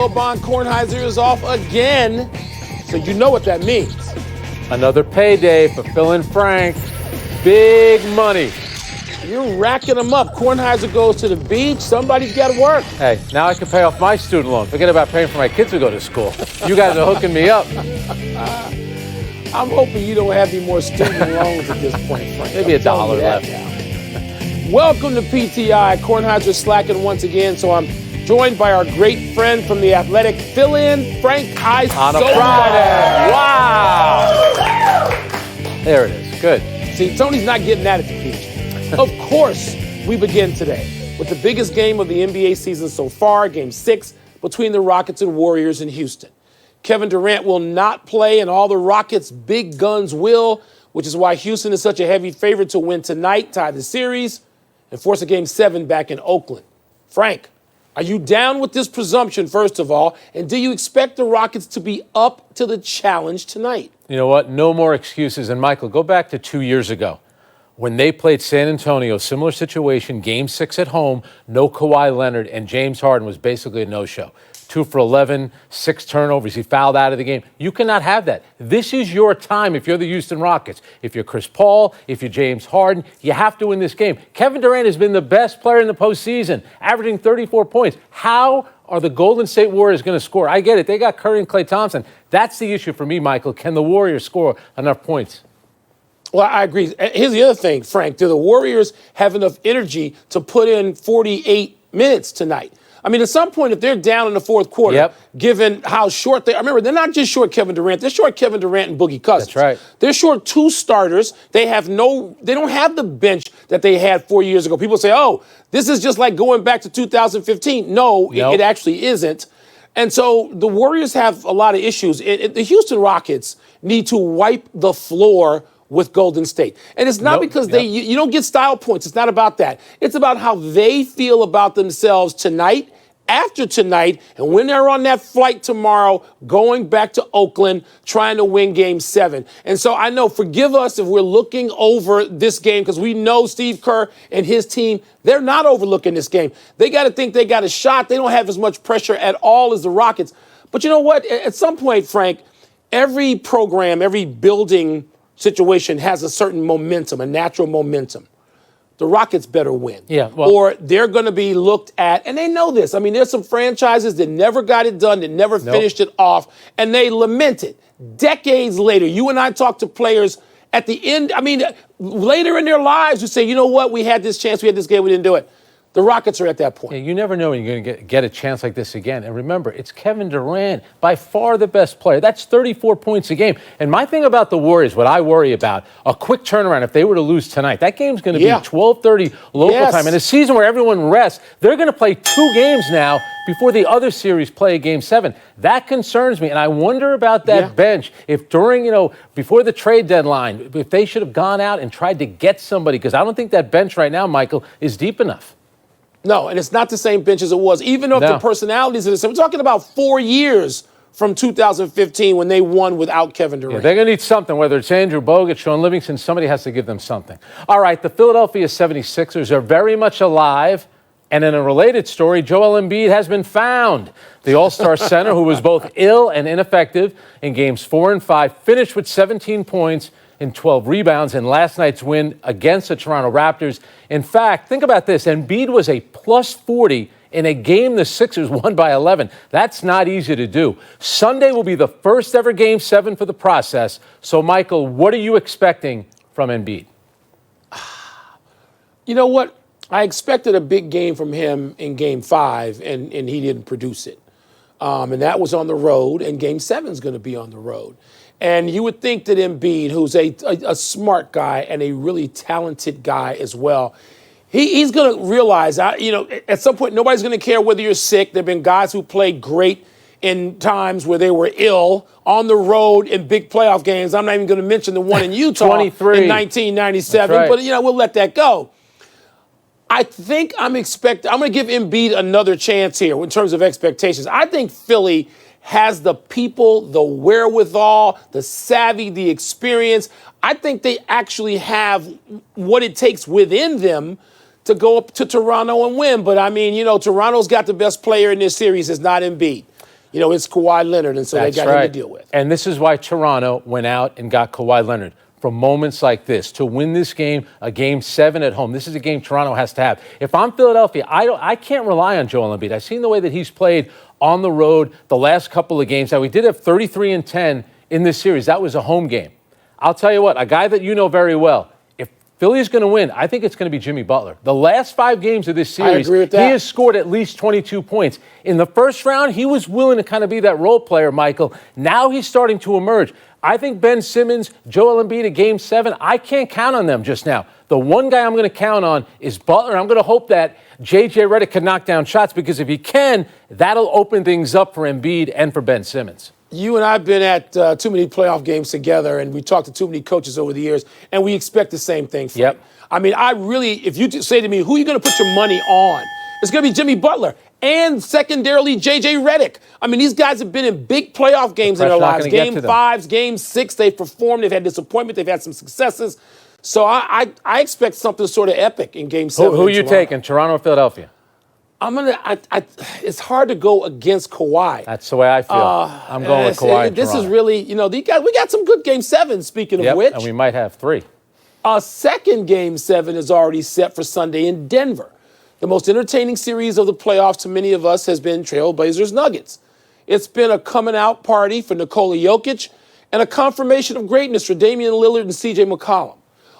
Wilbon Kornheiser is off again, so you know what that means. Another payday for Phil and Frank. Big money. You're racking them up. Kornheiser goes to the beach. Somebody's got to work. Hey, now I can pay off my student loan. Forget about paying for my kids to go to school. You guys are hooking me up. I'm hoping you don't have any more student loans at this point, Frank. Maybe $1 left. Welcome to PTI. Kornheiser slacking once again, so I'm joined by our great friend from The Athletic, fill-in Frank Isola. On a Friday. Wow. There it is. Good. See, Tony's not getting that at the beach. Of course, we begin today with the biggest game of the NBA season so far, Game 6 between the Rockets and Warriors in Houston. Kevin Durant will not play, and all the Rockets' big guns will, which is why Houston is such a heavy favorite to win tonight, tie the series, and force a Game 7 back in Oakland. Frank, are you down with this presumption, first of all, and do you expect the Rockets to be up to the challenge tonight? You know what? No more excuses. And, Michael, go back to 2 years ago when they played San Antonio, similar situation, Game 6 at home, no Kawhi Leonard, and James Harden was basically a no-show. 2 for 11, 6 turnovers. He fouled out of the game. You cannot have that. This is your time if you're the Houston Rockets. If you're Chris Paul, if you're James Harden, you have to win this game. Kevin Durant has been the best player in the postseason, averaging 34 points. How are the Golden State Warriors going to score? I get it. They got Curry and Klay Thompson. That's the issue for me, Michael. Can the Warriors score enough points? Well, I agree. Here's the other thing, Frank. Do the Warriors have enough energy to put in 48 minutes tonight? I mean, at some point, if they're down in the fourth quarter, given how short they are, remember, they're not just short Kevin Durant, they're short Kevin Durant and Boogie Cousins. That's right. They're short 2 starters. They don't have the bench that they had 4 years ago. People say, oh, this is just like going back to 2015. No, it actually isn't. And so the Warriors have a lot of issues. The Houston Rockets need to wipe the floor with Golden State. And it's not because you don't get style points. It's not about that. It's about how they feel about themselves tonight, after tonight, and when they're on that flight tomorrow, going back to Oakland, trying to win Game 7. And so I know, forgive us if we're looking over this game, because we know Steve Kerr and his team, they're not overlooking this game. They got to think they got a shot. They don't have as much pressure at all as the Rockets. But you know what? At some point, Frank, every program, every building situation has a certain momentum, a natural momentum. The Rockets better win. Or they're going to be looked at, and they know this. I mean, there's some franchises that never got it done, that never finished it off, and they lament it. Decades later, you and I talk to players at the end, I mean, later in their lives who say, you know what, we had this chance, we had this game, we didn't do it. The Rockets are at that point. Yeah, you never know when you're going to get a chance like this again. And remember, it's Kevin Durant, by far the best player. That's 34 points a game. And my thing about the Warriors, what I worry about, a quick turnaround if they were to lose tonight. That game's going to be 12:30 local time. In a season where everyone rests, they're going to play 2 games now before the other series play a Game 7. That concerns me. And I wonder about that bench. If during, before the trade deadline, if they should have gone out and tried to get somebody, because I don't think that bench right now, Michael, is deep enough. No, and it's not the same bench as it was, even though the personalities are the same. We're talking about 4 years from 2015 when they won without Kevin Durant. Yeah, they're going to need something, whether it's Andrew Bogut, Sean Livingston, somebody has to give them something. All right, the Philadelphia 76ers are very much alive. And in a related story, Joel Embiid has been found. The All-Star center, who was both ill and ineffective in Games 4 and 5, finished with 17 points and 12 rebounds in last night's win against the Toronto Raptors. In fact, think about this. Embiid was a plus 40 in a game the Sixers won by 11. That's not easy to do. Sunday will be the first ever Game 7 for the process. So, Michael, what are you expecting from Embiid? You know what? I expected a big game from him in Game 5, and he didn't produce it. And that was on the road, and Game 7 is going to be on the road. And you would think that Embiid, who's a smart guy and a really talented guy as well, he's going to realize, at some point, nobody's going to care whether you're sick. There have been guys who played great in times where they were ill on the road in big playoff games. I'm not even going to mention the one in Utah 23. in 1997, but we'll let that go. I think I'm going to give Embiid another chance here in terms of expectations. I think Philly has the people, the wherewithal, the savvy, the experience. I think they actually have what it takes within them to go up to Toronto and win. But, I mean, Toronto's got the best player in this series. It's not Embiid. it's Kawhi Leonard, and so That's they got him to deal with. And this is why Toronto went out and got Kawhi Leonard. For moments like this, to win this game, a Game 7 at home. This is a game Toronto has to have. If I'm Philadelphia, I can't rely on Joel Embiid. I've seen the way that he's played on the road the last couple of games. Now, we did have 33-10 in this series. That was a home game. I'll tell you what, a guy that you know very well, if Philly's going to win, I think it's going to be Jimmy Butler. The last 5 games of this series, I agree with that. He has scored at least 22 points. In the first round, he was willing to kind of be that role player, Michael. Now he's starting to emerge. I think Ben Simmons, Joel Embiid at Game 7, I can't count on them just now. The one guy I'm going to count on is Butler. I'm going to hope that J.J. Redick can knock down shots, because if he can, that'll open things up for Embiid and for Ben Simmons. You and I have been at too many playoff games together, and we talked to too many coaches over the years, and we expect the same thing from Yep. him. I mean, if you say to me, who are you going to put your money on? It's going to be Jimmy Butler. And secondarily, J.J. Redick. I mean, these guys have been in big playoff games in their lives. Game 5s, Game 6, they've performed. They've had disappointment. They've had some successes. So I expect something sort of epic in Game 7. Who are you taking, Toronto or Philadelphia? It's hard to go against Kawhi. That's the way I feel. I'm going with Kawhi. This is really, we got some good Game 7s, speaking of which. And we might have 3. A second Game 7 is already set for Sunday in Denver. The most entertaining series of the playoffs to many of us has been Trailblazers Nuggets. It's been a coming out party for Nikola Jokic and a confirmation of greatness for Damian Lillard and C.J. McCollum.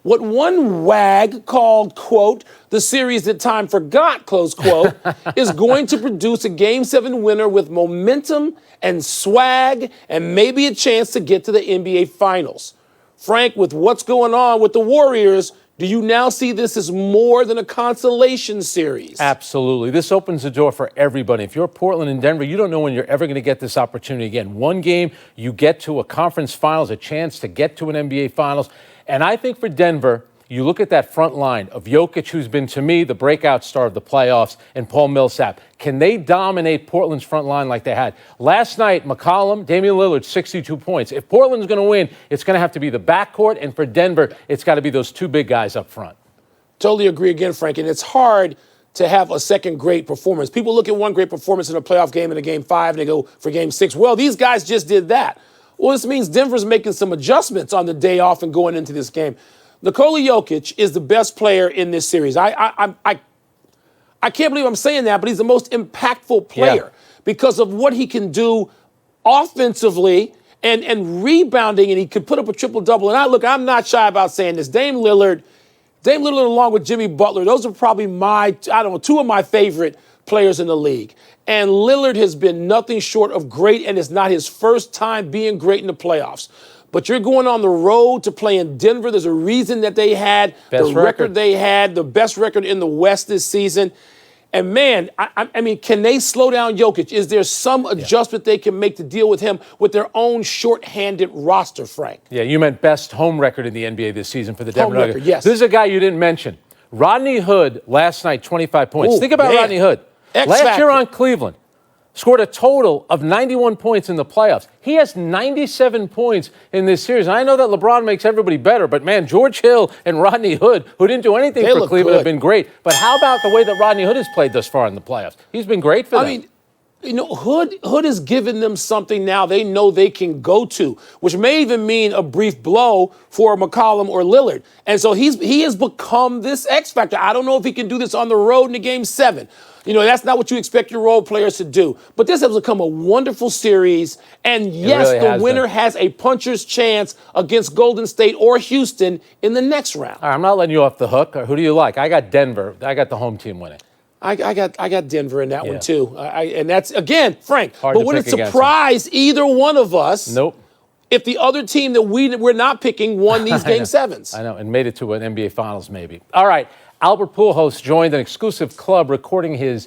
What one wag called, quote, the series that time forgot, close quote, is going to produce a Game 7 winner with momentum and swag and maybe a chance to get to the NBA Finals. Frank, with what's going on with the Warriors, do you now see this as more than a consolation series? Absolutely. This opens the door for everybody. If you're Portland and Denver, you don't know when you're ever going to get this opportunity again. One game, you get to a conference finals, a chance to get to an NBA Finals. And I think for Denver, you look at that front line of Jokic, who's been, to me, the breakout star of the playoffs, and Paul Millsap. Can they dominate Portland's front line like they had? Last night, McCollum, Damian Lillard, 62 points. If Portland's going to win, it's going to have to be the backcourt, and for Denver, it's got to be those 2 big guys up front. Totally agree again, Frank, and it's hard to have a second great performance. People look at one great performance in a playoff game in a Game 5, and they go for Game 6. Well, these guys just did that. Well, this means Denver's making some adjustments on the day off and going into this game. Nikola Jokic is the best player in this series. I can't believe I'm saying that, but he's the most impactful player because of what he can do offensively and rebounding, and he could put up a triple-double. And I'm not shy about saying this. Dame Lillard along with Jimmy Butler, those are probably 2 of my favorite players in the league. And Lillard has been nothing short of great, and it's not his first time being great in the playoffs. But you're going on the road to play in Denver. There's a reason that they had the record they had, the best record in the West this season. And, man, I mean, can they slow down Jokic? Is there some adjustment they can make to deal with him with their own shorthanded roster, Frank? Yeah, you meant best home record in the NBA this season for the Denver Nuggets. Yes. This is a guy you didn't mention. Rodney Hood last night, 25 points. Think about Rodney Hood. Last year on Cleveland, scored a total of 91 points in the playoffs. He has 97 points in this series. And I know that LeBron makes everybody better, but, man, George Hill and Rodney Hood, who didn't do anything for Cleveland, have been great. But how about the way that Rodney Hood has played thus far in the playoffs? He's been great for them. I mean, Hood has given them something now they know they can go to, which may even mean a brief blow for McCollum or Lillard. And so he has become this X factor. I don't know if he can do this on the road in a Game 7. That's not what you expect your role players to do. But this has become a wonderful series. And yes, the winner has a puncher's chance against Golden State or Houston in the next round. All right, I'm not letting you off the hook. Who do you like? I got Denver. I got the home team winning. I got Denver in that one, too. And that's, again, Frank, Hard but would it surprise either one of us? Nope. If the other team that we're not picking won these Game 7s. I know, and made it to an NBA Finals maybe. All right, Albert Pujols joined an exclusive club recording his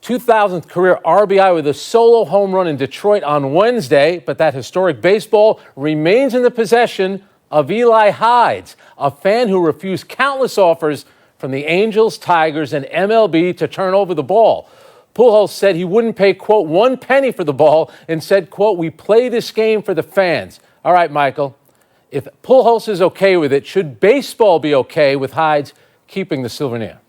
2000th career RBI with a solo home run in Detroit on Wednesday, but that historic baseball remains in the possession of Eli Hides, a fan who refused countless offers from the Angels, Tigers, and MLB to turn over the ball. Pujols said he wouldn't pay, quote, 1 penny for the ball and said, quote, we play this game for the fans. All right, Michael, if Pujols is okay with it, should baseball be okay with Hides keeping the souvenir?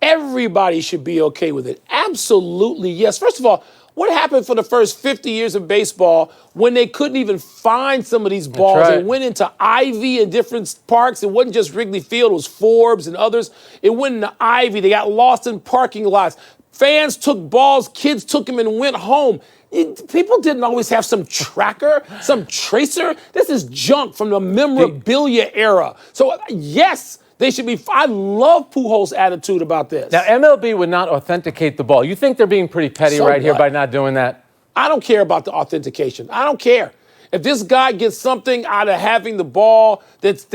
Everybody should be okay with it. Absolutely, yes. First of all, What happened for the first 50 years of baseball when they couldn't even find some of these balls? Right. They went into Ivy in different parks. It wasn't just Wrigley Field. It was Forbes and others. It went into Ivy. They got lost in parking lots. Fans took balls. Kids took them and went home. People didn't always have some tracker, some tracer. This is junk from the memorabilia era. So, yes, they should be. I love Pujols' attitude about this. Now, MLB would not authenticate the ball. You think they're being pretty petty So right here what? by not doing that? I don't care about the authentication. I don't care. If this guy gets something out of having the ball that's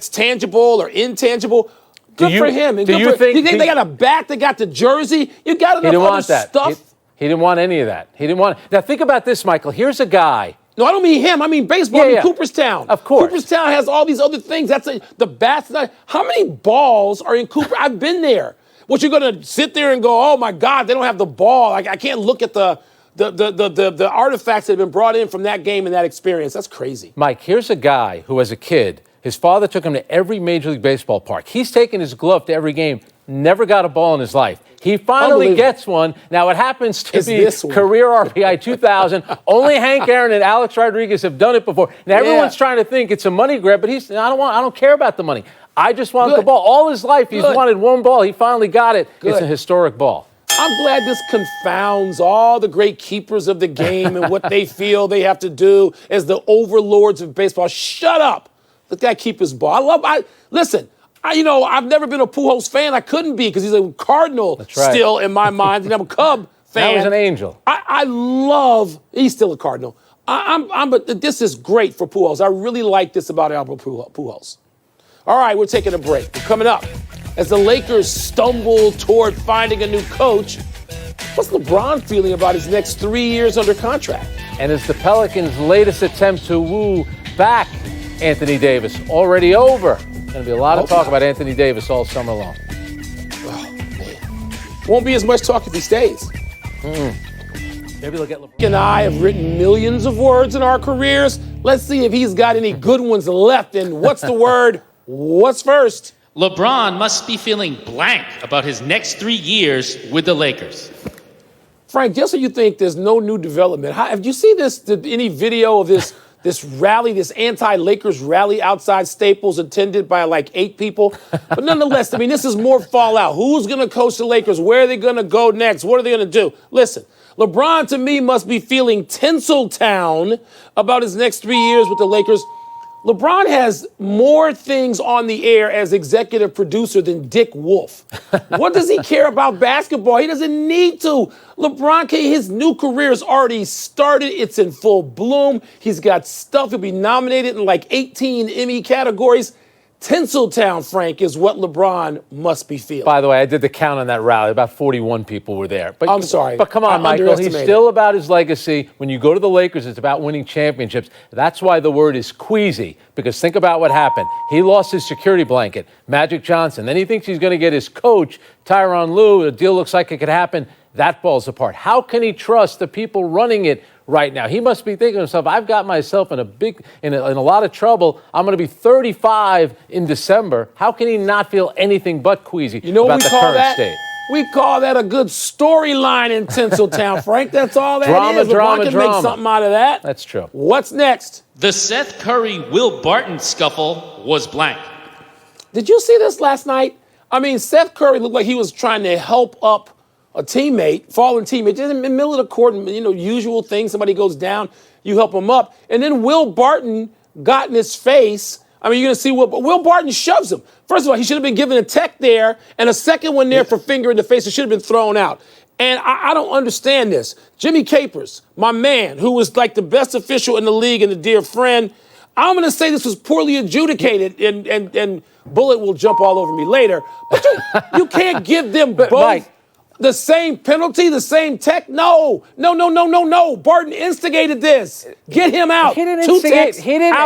tangible or intangigible, good for him. And you think they got a bat? They got the jersey. You got enough other stuff. He didn't want any of that. He didn't want it. Now, think about this, Michael. Here's a guy. No, I don't mean him. I mean baseball. I mean Cooperstown. Of course. Cooperstown has all these other things. The bats. How many balls are in Cooper? I've been there. What, you're going to sit there and go, oh, my God, they don't have the ball. I can't look at the artifacts that have been brought in from that game and that experience. That's crazy. Mike, here's a guy who, as a kid, his father took him to every Major League Baseball park. He's taken his glove to every game, never got a ball in his life. He finally gets one. Now, it happens to be career RBI 2000. Only Hank Aaron and Alex Rodriguez have done it before. Now, everyone's trying to think it's a money grab, but I don't care about the money. I just want the ball. All his life, he's wanted one ball. He finally got it. It's a historic ball. I'm glad this confounds all the great keepers of the game and what they feel they have to do as the overlords of baseball. Shut up. Let that keep his ball. Listen, I've never been a Pujols fan. I couldn't be because he's a Cardinal still in my mind. And I'm a Cub fan. That was an angel. He's still a Cardinal. But this is great for Pujols. I really like this about Albert Pujols. All right, we're taking a break. We're coming up. As the Lakers stumble toward finding a new coach, what's LeBron feeling about his next 3 years under contract? And as the Pelicans' latest attempt to woo back Anthony Davis already over. Going to be a lot of talk about Anthony Davis all summer long. Oh, man. Won't be as much talk if he stays. Maybe they'll get LeBron. And I have written millions of words in our careers. Let's see if he's got any good ones left. And what's the word? What's first? LeBron must be feeling blank about his next 3 years with the Lakers. Frank, just so you think there's no new development, have you seen any video of this rally, this anti-Lakers rally outside Staples attended by like 8 people? But nonetheless, I mean, this is more fallout. Who's going to coach the Lakers? Where are they going to go next? What are they going to do? Listen, LeBron, to me, must be feeling Tinseltown about his next 3 years with the Lakers. LeBron has more things on the air as executive producer than Dick Wolf. What does he care about basketball? He doesn't need to. LeBron, his new career has already started. It's in full bloom. He's got stuff. He'll be nominated in like 18 Emmy categories. Tinseltown, Frank, is what LeBron must be feeling. By the way, I did the count on that rally. About 41 people were there. But, I'm sorry. But come on, Michael. He's still about his legacy. When you go to the Lakers, it's about winning championships. That's why the word is queasy, because think about what happened. He lost his security blanket, Magic Johnson. Then he thinks he's going to get his coach, Tyronn Lue. The deal looks like it could happen. That falls apart. How can he trust the people running it right now? He must be thinking to himself, I've got myself in a lot of trouble. I'm going to be 35 in December. How can he not feel anything but queasy about the current state? We call that a good storyline in Tinseltown, Frank. That's all that is. Drama. Make something out of that. That's true. What's next? The Seth Curry-Will Barton scuffle was blank. Did you see this last night? I mean, Seth Curry looked like he was trying to help up a teammate, fallen teammate, just in the middle of the court, usual thing. Somebody goes down, you help him up. And then Will Barton got in his face. I mean, you're going to see Will Barton shoves him. First of all, he should have been given a tech there and a second one there for finger in the face. It should have been thrown out. And I don't understand this. Jimmy Capers, my man, who was like the best official in the league and a dear friend, I'm going to say this was poorly adjudicated, and Bullet will jump all over me later. But you can't give them both. Mike, the same penalty, the same tech? No. Barton instigated this. Get him out. He didn't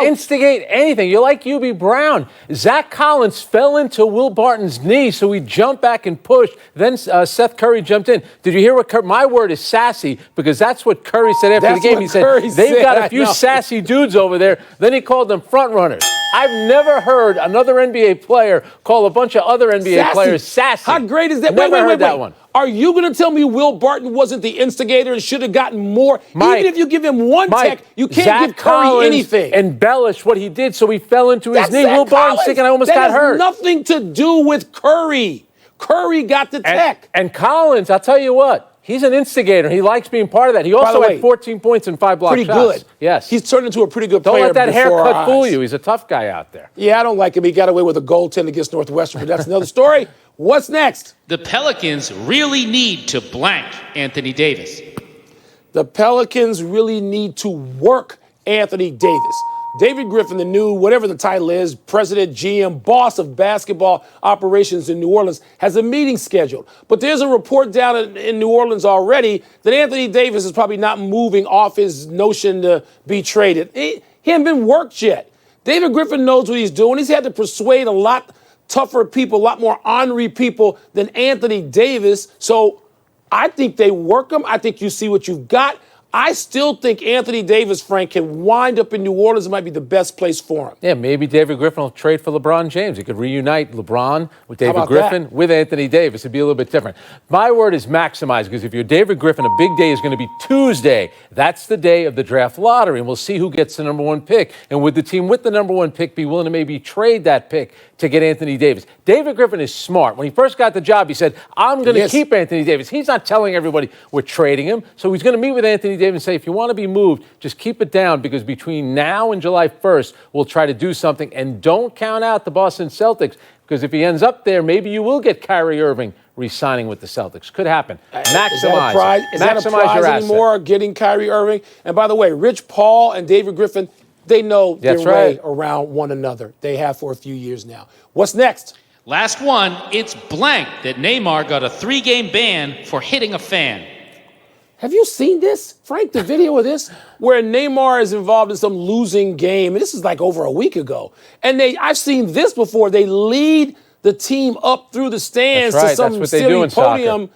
instigate anything. You're like UB Brown. Zach Collins fell into Will Barton's knee, so he jumped back and pushed. Then Seth Curry jumped in. Did you hear what my word is sassy, because that's what Curry said after the game. He said, they've got a few sassy dudes over there. Then he called them front runners. I've never heard another NBA player call a bunch of other NBA players sassy. How great is that? Never Wait. heard that one. Are you going to tell me Will Barton wasn't the instigator and should have gotten more? Mike, even if you give him one tech, you can't Zach give Curry Collins anything. Embellished what he did, so he fell into his knee. Zach Will Barton's sick, and I almost got hurt. That has nothing to do with Curry. Curry got the tech. And Collins, I'll tell you what. He's an instigator. He likes being part of that. He also had 14 points and 5 block shots. Pretty good. Yes. He's turned into a pretty good player. Don't let that before haircut fool you. He's a tough guy out there. Yeah, I don't like him. He got away with a goaltender against Northwestern, but that's another story. What's next? The Pelicans really need to blank Anthony Davis. The Pelicans really need to work Anthony Davis. David Griffin, the new, whatever the title is, president, GM, boss of basketball operations in New Orleans, has a meeting scheduled. But there's a report down in New Orleans already that Anthony Davis is probably not moving off his notion to be traded. He hasn't been worked yet. David Griffin knows what he's doing. He's had to persuade a lot tougher people, a lot more ornery people than Anthony Davis. So I think they work him. I think you see what you've got. I still think Anthony Davis, Frank, can wind up in New Orleans. It might be the best place for him. Yeah, maybe David Griffin will trade for LeBron James. He could reunite LeBron with David about Griffin that? with Anthony Davis. It'd be a little bit different. My word is maximize, because if you're David Griffin, a big day is going to be Tuesday. That's the day of the draft lottery, and we'll see who gets the number one pick. And would the team with the number one pick be willing to maybe trade that pick to get Anthony Davis? David Griffin is smart. When he first got the job, he said, I'm going to keep Anthony Davis. He's not telling everybody we're trading him. So he's going to meet with Anthony Davis and say, if you want to be moved, just keep it down, because between now and July 1st, we'll try to do something. And don't count out the Boston Celtics, because if he ends up there, maybe you will get Kyrie Irving re-signing with the Celtics. Could happen. Maximize. Is that a prize anymore, getting Kyrie Irving? And by the way, Rich Paul and David Griffin, they know their way around one another. They have for a few years now. What's next? Last one, it's blank that Neymar got a 3-game ban for hitting a fan. Have you seen this, Frank, the video of this, where Neymar is involved in some losing game? And this is like over a week ago. And I've seen this before. They lead the team up through the stands to some silly podium,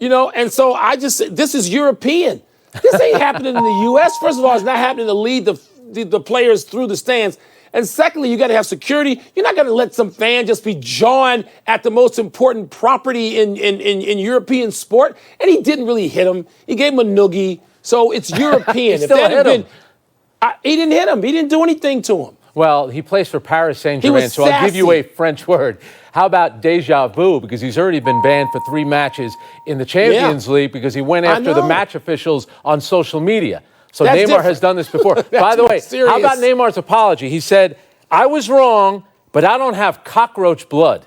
you know. And so this is European. This ain't happening in the U.S. First of all, it's not happening to lead the players through the stands. And secondly, you got to have security. You're not going to let some fan just be jawing at the most important property in European sport. And he didn't really hit him. He gave him a noogie. So it's European. He still hit him. He didn't hit him. He didn't do anything to him. Well, he plays for Paris Saint-Germain, so I'll give you a French word. How about deja vu? Because he's already been banned for 3 matches in the Champions League because he went after the match officials on social media. So Neymar has done this before. By the way, how about Neymar's apology? He said, I was wrong, but I don't have cockroach blood.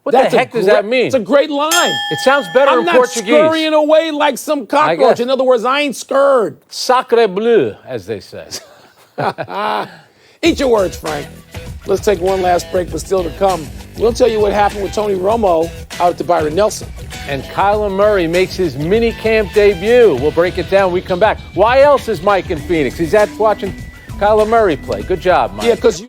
What the heck does that mean? It's a great line. It sounds better in Portuguese. I'm not scurrying away like some cockroach. In other words, I ain't scared. Sacre bleu, as they say. Eat your words, Frank. Let's take one last break, but still to come. We'll tell you what happened with Tony Romo out at the Byron Nelson. And Kyler Murray makes his mini camp debut. We'll break it down when we come back. Why else is Mike in Phoenix? He's watching Kyler Murray play. Good job, Mike. Yeah, because